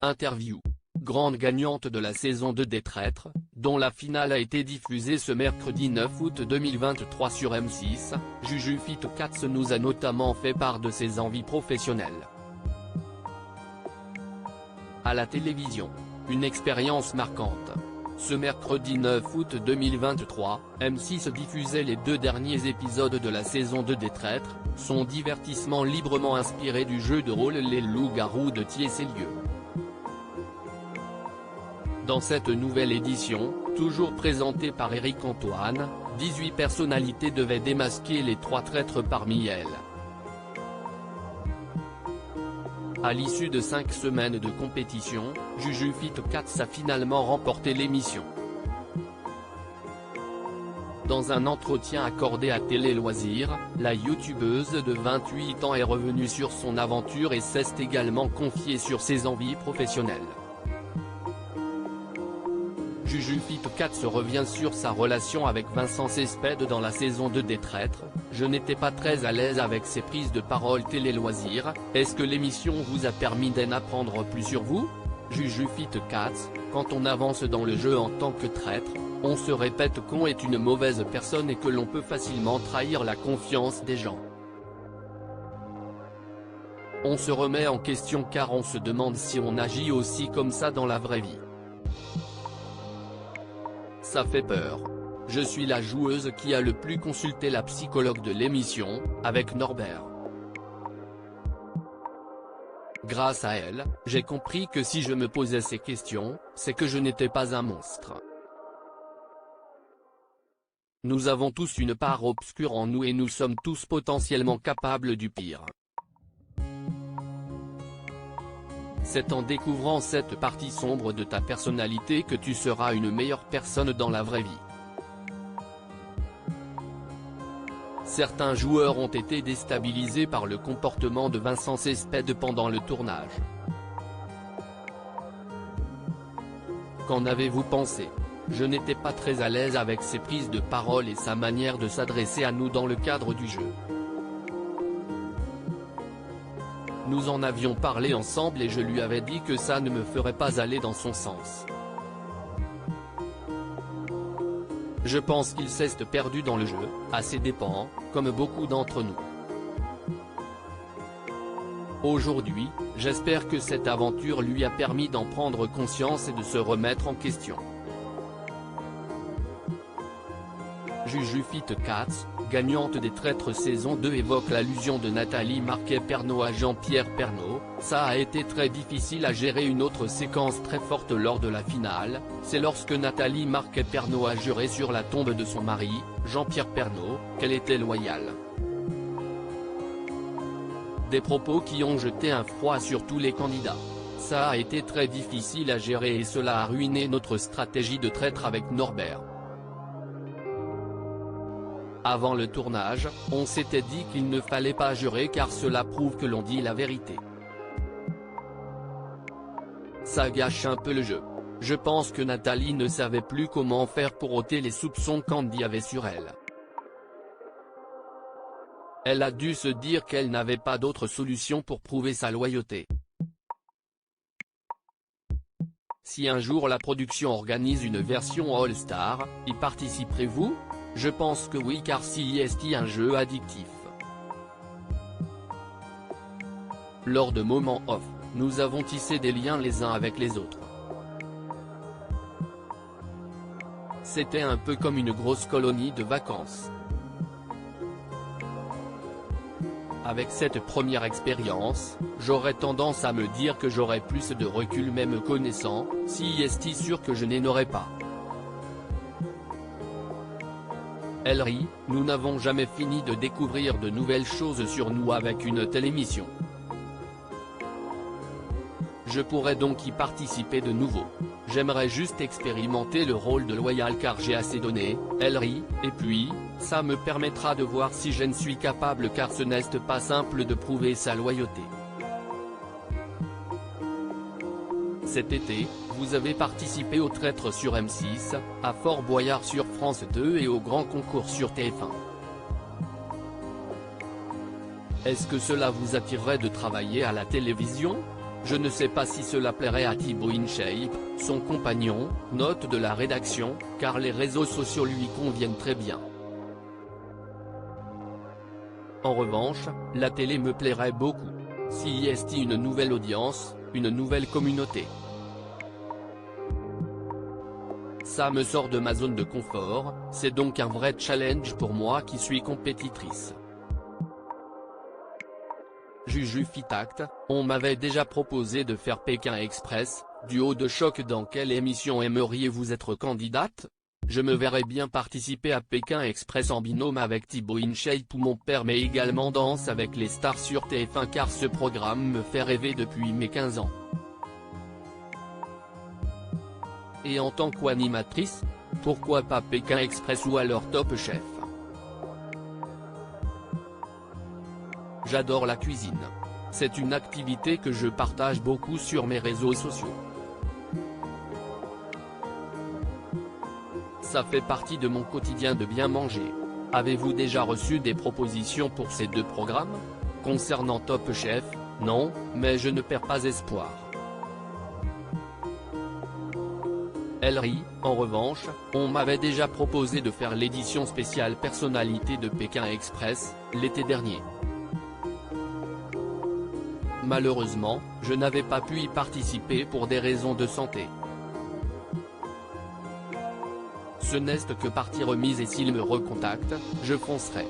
Interview. Grande gagnante de la saison 2 des Traîtres, dont la finale a été diffusée ce mercredi 9 août 2023 sur M6, Juju Fit Katz nous a notamment fait part de ses envies professionnelles. À la télévision. Une expérience marquante. Ce mercredi 9 août 2023, M6 diffusait les 2 derniers épisodes de la saison 2 des Traîtres, son divertissement librement inspiré du jeu de rôle Les Loups-Garous de T.S. Eliot. Dans cette nouvelle édition, toujours présentée par Éric Antoine, 18 personnalités devaient démasquer les 3 traîtres parmi elles. À l'issue de 5 semaines de compétition, Juju Fit Katz a finalement remporté l'émission. Dans un entretien accordé à Télé Loisirs, la youtubeuse de 28 ans est revenue sur son aventure et s'est également confiée sur ses envies professionnelles. Juju Fit Katz revient sur sa relation avec Vincent Cespedes dans la saison 2 des Traîtres. Je n'étais pas très à l'aise avec ses prises de parole Télé Loisirs. Est-ce que l'émission vous a permis d'en apprendre plus sur vous? Juju Fit Katz, quand on avance dans le jeu en tant que traître, on se répète qu'on est une mauvaise personne et que l'on peut facilement trahir la confiance des gens. On se remet en question car on se demande si on agit aussi comme ça dans la vraie vie. Ça fait peur. Je suis la joueuse qui a le plus consulté la psychologue de l'émission, avec Norbert. Grâce à elle, j'ai compris que si je me posais ces questions, c'est que je n'étais pas un monstre. Nous avons tous une part obscure en nous et nous sommes tous potentiellement capables du pire. C'est en découvrant cette partie sombre de ta personnalité que tu seras une meilleure personne dans la vraie vie. Certains joueurs ont été déstabilisés par le comportement de Vincent Cespedes pendant le tournage. Qu'en avez-vous pensé? Je n'étais pas très à l'aise avec ses prises de parole et sa manière de s'adresser à nous dans le cadre du jeu. Nous en avions parlé ensemble et je lui avais dit que ça ne me ferait pas aller dans son sens. Je pense qu'il s'est perdu dans le jeu, à ses dépens, comme beaucoup d'entre nous. Aujourd'hui, j'espère que cette aventure lui a permis d'en prendre conscience et de se remettre en question. Juju Fit Katz, gagnante des Traîtres saison 2 évoque l'allusion de Nathalie Marquet-Pernot à Jean-Pierre Pernaut. Ça a été très difficile à gérer. Une autre séquence très forte lors de la finale, c'est lorsque Nathalie Marquet-Pernot a juré sur la tombe de son mari, Jean-Pierre Pernaut, qu'elle était loyale. Des propos qui ont jeté un froid sur tous les candidats. Ça a été très difficile à gérer et cela a ruiné notre stratégie de traître avec Norbert. Avant le tournage, on s'était dit qu'il ne fallait pas jurer car cela prouve que l'on dit la vérité. Ça gâche un peu le jeu. Je pense que Nathalie ne savait plus comment faire pour ôter les soupçons qu'Andy avait sur elle. Elle a dû se dire qu'elle n'avait pas d'autre solution pour prouver sa loyauté. Si un jour la production organise une version All-Star, y participerez-vous? Je pense que oui car CIST est un jeu addictif. Lors de moments off, nous avons tissé des liens les uns avec les autres. C'était un peu comme une grosse colonie de vacances. Avec cette première expérience, j'aurais tendance à me dire que j'aurais plus de recul même connaissant, CIST sûr que je n'en aurais pas. Elle rit, nous n'avons jamais fini de découvrir de nouvelles choses sur nous avec une telle émission. Je pourrais donc y participer de nouveau. J'aimerais juste expérimenter le rôle de loyal car j'ai assez donné, elle rit, et puis, ça me permettra de voir si je ne suis capable car ce n'est pas simple de prouver sa loyauté. Cet été, vous avez participé aux Traîtres sur M6, à Fort Boyard sur France 2 et au Grand Concours sur TF1. Est-ce que cela vous attirerait de travailler à la télévision? Je ne sais pas si cela plairait à Thibaut InShape, son compagnon, note de la rédaction, car les réseaux sociaux lui conviennent très bien. En revanche, la télé me plairait beaucoup. Si y est une nouvelle audience, une nouvelle communauté. Ça me sort de ma zone de confort, c'est donc un vrai challenge pour moi qui suis compétitrice. Juju Fitact, on m'avait déjà proposé de faire Pékin Express, duo de choc. Dans quelle émission aimeriez-vous être candidate? Je me verrais bien participer à Pékin Express en binôme avec Thibaut InShape ou mon père, mais également Danse avec les stars sur TF1 car ce programme me fait rêver depuis mes 15 ans. Et en tant qu'animatrice, pourquoi pas Pékin Express ou alors Top Chef? J'adore la cuisine. C'est une activité que je partage beaucoup sur mes réseaux sociaux. Ça fait partie de mon quotidien de bien manger. Avez-vous déjà reçu des propositions pour ces deux programmes? Concernant Top Chef, non, mais je ne perds pas espoir. Elle rit, en revanche, on m'avait déjà proposé de faire l'édition spéciale personnalité de Pékin Express, l'été dernier. Malheureusement, je n'avais pas pu y participer pour des raisons de santé. Ce n'est que partie remise et s'il me recontacte, je foncerai.